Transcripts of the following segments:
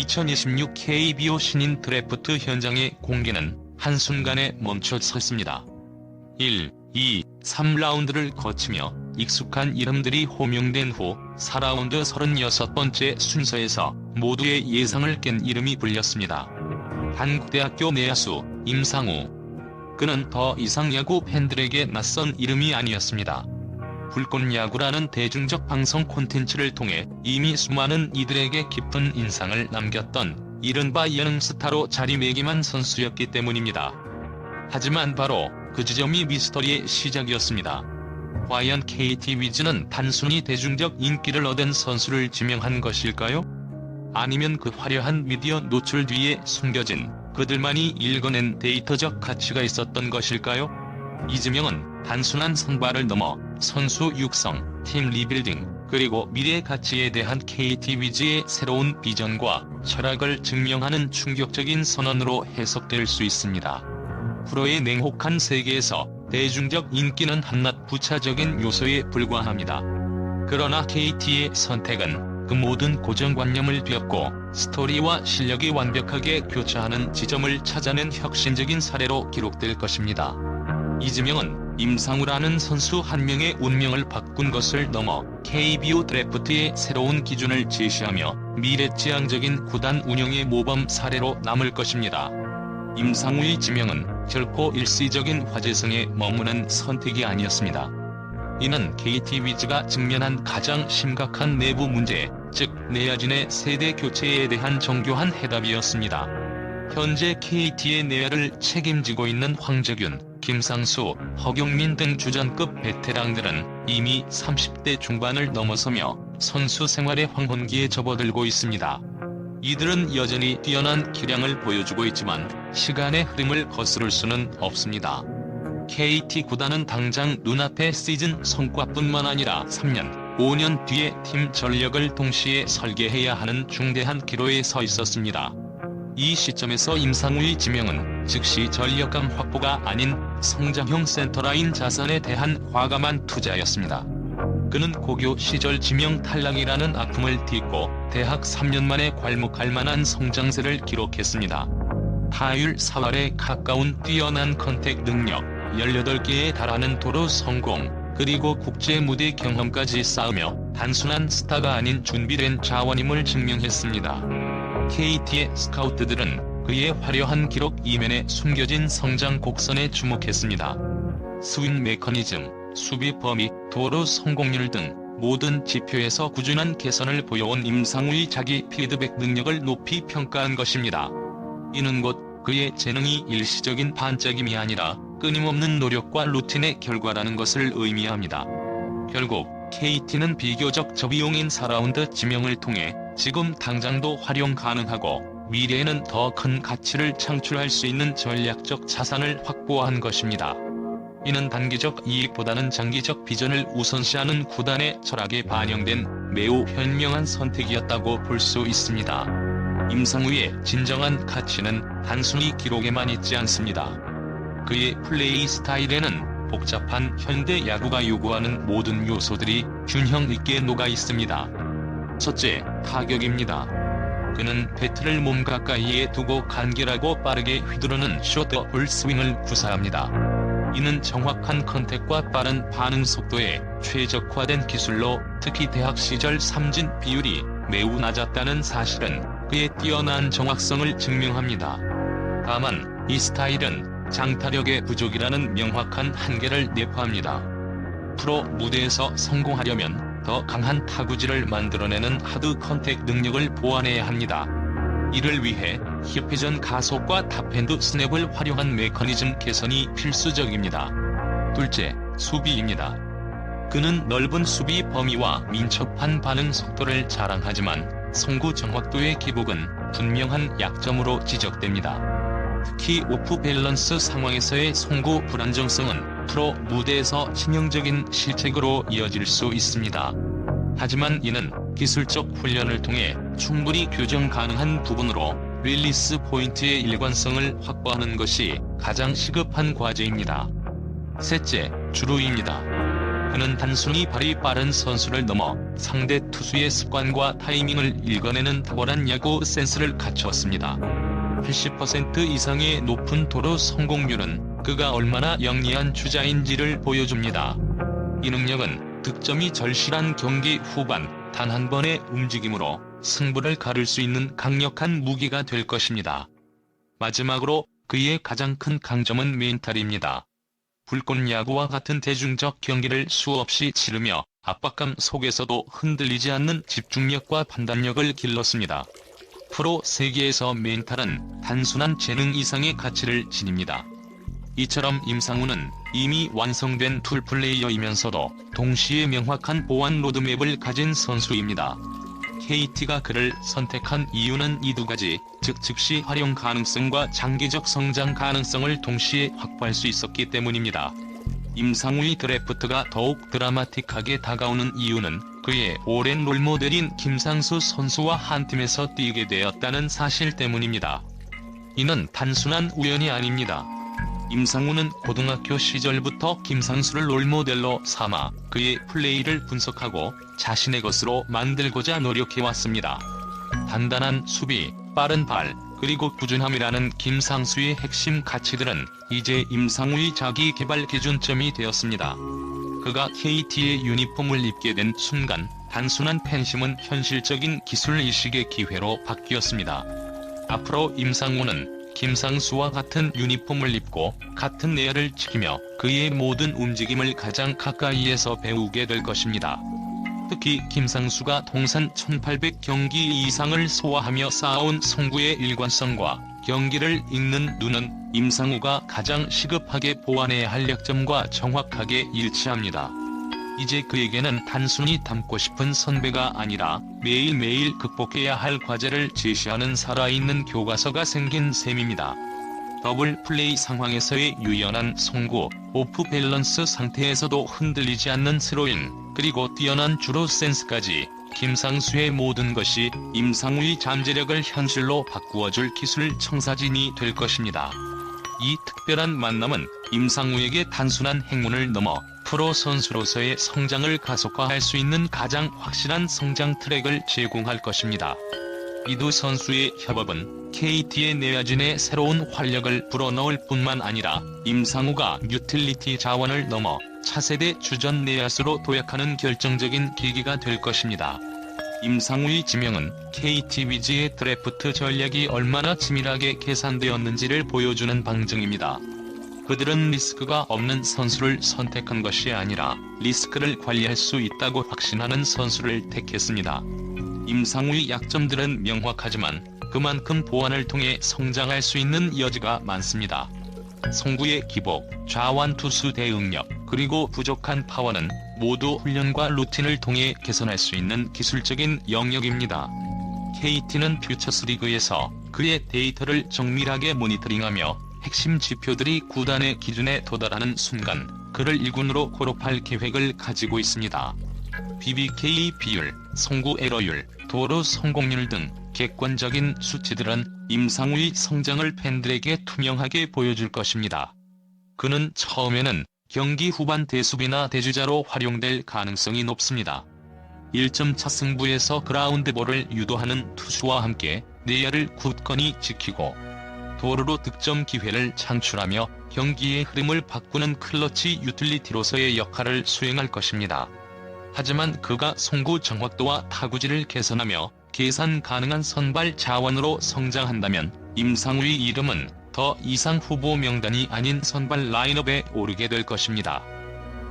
2026 KBO 신인 드래프트 현장의 공개는 한순간에 멈춰섰습니다. 1, 2, 3라운드를 거치며 익숙한 이름들이 호명된 후 4라운드 36번째 순서에서 모두의 예상을 깬 이름이 불렸습니다. 한국대학교 내야수 임상우. 그는 더 이상 야구 팬들에게 낯선 이름이 아니었습니다. 불꽃야구라는 대중적 방송 콘텐츠를 통해 이미 수많은 이들에게 깊은 인상을 남겼던 이른바 예능 스타로 자리매김한 선수였기 때문입니다. 하지만 바로 그 지점이 미스터리의 시작이었습니다. 과연 KT 위즈는 단순히 대중적 인기를 얻은 선수를 지명한 것일까요? 아니면 그 화려한 미디어 노출 뒤에 숨겨진 그들만이 읽어낸 데이터적 가치가 있었던 것일까요? 이 지명은 단순한 선발을 넘어 선수 육성, 팀 리빌딩, 그리고 미래 가치에 대한 KT 위즈의 새로운 비전과 철학을 증명하는 충격적인 선언으로 해석될 수 있습니다. 프로의 냉혹한 세계에서 대중적 인기는 한낱 부차적인 요소에 불과합니다. 그러나 KT의 선택은 그 모든 고정관념을 뒤엎고 스토리와 실력이 완벽하게 교차하는 지점을 찾아낸 혁신적인 사례로 기록될 것입니다. 이 지명은 임상우라는 선수 한 명의 운명을 바꾼 것을 넘어 KBO 드래프트의 새로운 기준을 제시하며 미래지향적인 구단 운영의 모범 사례로 남을 것입니다. 임상우의 지명은 결코 일시적인 화제성에 머무는 선택이 아니었습니다. 이는 KT 위즈가 직면한 가장 심각한 내부 문제, 즉 내야진의 세대 교체에 대한 정교한 해답이었습니다. 현재 KT의 내야를 책임지고 있는 황재균, 김상수, 허경민 등 주전급 베테랑들은 이미 30대 중반을 넘어서며 선수 생활의 황혼기에 접어들고 있습니다. 이들은 여전히 뛰어난 기량을 보여주고 있지만 시간의 흐름을 거스를 수는 없습니다. KT 구단은 당장 눈앞의 시즌 성과뿐만 아니라 3년, 5년 뒤에 팀 전력을 동시에 설계해야 하는 중대한 기로에 서 있었습니다. 이 시점에서 임상우의 지명은 즉시 전력감 확보가 아닌 성장형 센터라인 자산에 대한 과감한 투자였습니다. 그는 고교 시절 지명 탈락이라는 아픔을 딛고 대학 3년 만에 괄목할 만한 성장세를 기록했습니다. 타율 4할에 가까운 뛰어난 컨택 능력, 18개에 달하는 도루 성공, 그리고 국제 무대 경험까지 쌓으며 단순한 스타가 아닌 준비된 자원임을 증명했습니다. KT의 스카우트들은 그의 화려한 기록 이면에 숨겨진 성장 곡선에 주목했습니다. 스윙 메커니즘, 수비 범위, 도루 성공률 등 모든 지표에서 꾸준한 개선을 보여온 임상우의 자기 피드백 능력을 높이 평가한 것입니다. 이는 곧 그의 재능이 일시적인 반짝임이 아니라 끊임없는 노력과 루틴의 결과라는 것을 의미합니다. 결국 KT는 비교적 저비용인 4라운드 지명을 통해 지금 당장도 활용 가능하고 미래에는 더 큰 가치를 창출할 수 있는 전략적 자산을 확보한 것입니다. 이는 단기적 이익보다는 장기적 비전을 우선시하는 구단의 철학에 반영된 매우 현명한 선택이었다고 볼 수 있습니다. 임상우의 진정한 가치는 단순히 기록에만 있지 않습니다. 그의 플레이 스타일에는 복잡한 현대 야구가 요구하는 모든 요소들이 균형 있게 녹아 있습니다. 첫째, 타격입니다. 그는 배트를 몸 가까이에 두고 간결하고 빠르게 휘두르는 숏볼 스윙을 구사합니다. 이는 정확한 컨택과 빠른 반응 속도에 최적화된 기술로 특히 대학 시절 삼진 비율이 매우 낮았다는 사실은 그의 뛰어난 정확성을 증명합니다. 다만 이 스타일은 장타력의 부족이라는 명확한 한계를 내포합니다. 프로 무대에서 성공하려면 더 강한 타구질을 만들어내는 하드 컨택 능력을 보완해야 합니다. 이를 위해 힙회전 가속과 탑핸드 스냅을 활용한 메커니즘 개선이 필수적입니다. 둘째, 수비입니다. 그는 넓은 수비 범위와 민첩한 반응 속도를 자랑하지만 송구 정확도의 기복은 분명한 약점으로 지적됩니다. 특히 오프 밸런스 상황에서의 송구 불안정성은 프로 무대에서 치명적인 실책으로 이어질 수 있습니다. 하지만 이는 기술적 훈련을 통해 충분히 교정 가능한 부분으로 릴리스 포인트의 일관성을 확보하는 것이 가장 시급한 과제입니다. 셋째, 주루입니다. 그는 단순히 발이 빠른 선수를 넘어 상대 투수의 습관과 타이밍을 읽어내는 탁월한 야구 센스를 갖추었습니다. 80% 이상의 높은 도루 성공률은 그가 얼마나 영리한 주자인지를 보여줍니다. 이 능력은 득점이 절실한 경기 후반 단 한 번의 움직임으로 승부를 가를 수 있는 강력한 무기가 될 것입니다. 마지막으로 그의 가장 큰 강점은 멘탈입니다. 불꽃 야구와 같은 대중적 경기를 수없이 치르며 압박감 속에서도 흔들리지 않는 집중력과 판단력을 길렀습니다. 프로 세계에서 멘탈은 단순한 재능 이상의 가치를 지닙니다. 이처럼 임상우는 이미 완성된 툴플레이어이면서도 동시에 명확한 보완 로드맵을 가진 선수입니다. KT가 그를 선택한 이유는 이 두 가지, 즉 즉시 활용 가능성과 장기적 성장 가능성을 동시에 확보할 수 있었기 때문입니다. 임상우의 드래프트가 더욱 드라마틱하게 다가오는 이유는 그의 오랜 롤모델인 김상수 선수와 한 팀에서 뛰게 되었다는 사실 때문입니다. 이는 단순한 우연이 아닙니다. 임상우는 고등학교 시절부터 김상수를 롤모델로 삼아 그의 플레이를 분석하고 자신의 것으로 만들고자 노력해왔습니다. 단단한 수비, 빠른 발, 그리고 꾸준함이라는 김상수의 핵심 가치들은 이제 임상우의 자기 개발 기준점이 되었습니다. 그가 KT의 유니폼을 입게 된 순간 단순한 팬심은 현실적인 기술 이식의 기회로 바뀌었습니다. 앞으로 임상우는 김상수와 같은 유니폼을 입고 같은 내야를 지키며 그의 모든 움직임을 가장 가까이에서 배우게 될 것입니다. 특히 김상수가 통산 1800경기 이상을 소화하며 쌓아온 송구의 일관성과 경기를 읽는 눈은 임상우가 가장 시급하게 보완해야 할 약점과 정확하게 일치합니다. 이제 그에게는 단순히 닮고 싶은 선배가 아니라 매일매일 극복해야 할 과제를 제시하는 살아있는 교과서가 생긴 셈입니다. 더블 플레이 상황에서의 유연한 송구, 오프 밸런스 상태에서도 흔들리지 않는 스로잉, 그리고 뛰어난 주루 센스까지 김상수의 모든 것이 임상우의 잠재력을 현실로 바꾸어줄 기술 청사진이 될 것입니다. 이 특별한 만남은 임상우에게 단순한 행운을 넘어 프로 선수로서의 성장을 가속화할 수 있는 가장 확실한 성장 트랙을 제공할 것입니다. 이 두 선수의 협업은 KT의 내야진에 새로운 활력을 불어넣을 뿐만 아니라 임상우가 유틸리티 자원을 넘어 차세대 주전 내야수로 도약하는 결정적인 계기가 될 것입니다. 임상우의 지명은 KT 위즈의 드래프트 전략이 얼마나 치밀하게 계산되었는지를 보여주는 방증입니다. 그들은 리스크가 없는 선수를 선택한 것이 아니라 리스크를 관리할 수 있다고 확신하는 선수를 택했습니다. 임상우의 약점들은 명확하지만 그만큼 보완을 통해 성장할 수 있는 여지가 많습니다. 송구의 기복, 좌완 투수 대응력, 그리고 부족한 파워는 모두 훈련과 루틴을 통해 개선할 수 있는 기술적인 영역입니다. KT는 퓨처스리그에서 그의 데이터를 정밀하게 모니터링하며 핵심 지표들이 구단의 기준에 도달하는 순간 그를 1군으로 고rop할 계획을 가지고 있습니다. BBK 비율, 송구 에러율, 도루 성공률 등 객관적인 수치들은 임상우의 성장을 팬들에게 투명하게 보여줄 것입니다. 그는 처음에는 경기 후반 대수비나 대주자로 활용될 가능성이 높습니다. 1점차 승부에서 그라운드볼을 유도하는 투수와 함께 내야를 굳건히 지키고 도루로 득점 기회를 창출하며 경기의 흐름을 바꾸는 클러치 유틸리티로서의 역할을 수행할 것입니다. 하지만 그가 송구 정확도와 타구질을 개선하며 계산 가능한 선발 자원으로 성장한다면 임상우의 이름은 더 이상 후보 명단이 아닌 선발 라인업에 오르게 될 것입니다.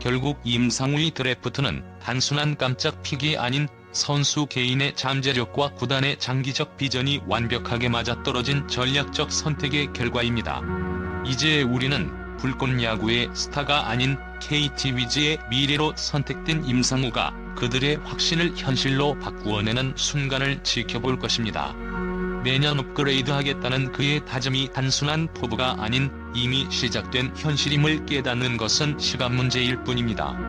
결국 임상우의 드래프트는 단순한 깜짝 픽이 아닌 선수 개인의 잠재력과 구단의 장기적 비전이 완벽하게 맞아떨어진 전략적 선택의 결과입니다. 이제 우리는 불꽃 야구의 스타가 아닌 KT 위즈의 미래로 선택된 임상우가 그들의 확신을 현실로 바꾸어내는 순간을 지켜볼 것입니다. 매년 업그레이드하겠다는 그의 다짐이 단순한 포부가 아닌 이미 시작된 현실임을 깨닫는 것은 시간 문제일 뿐입니다.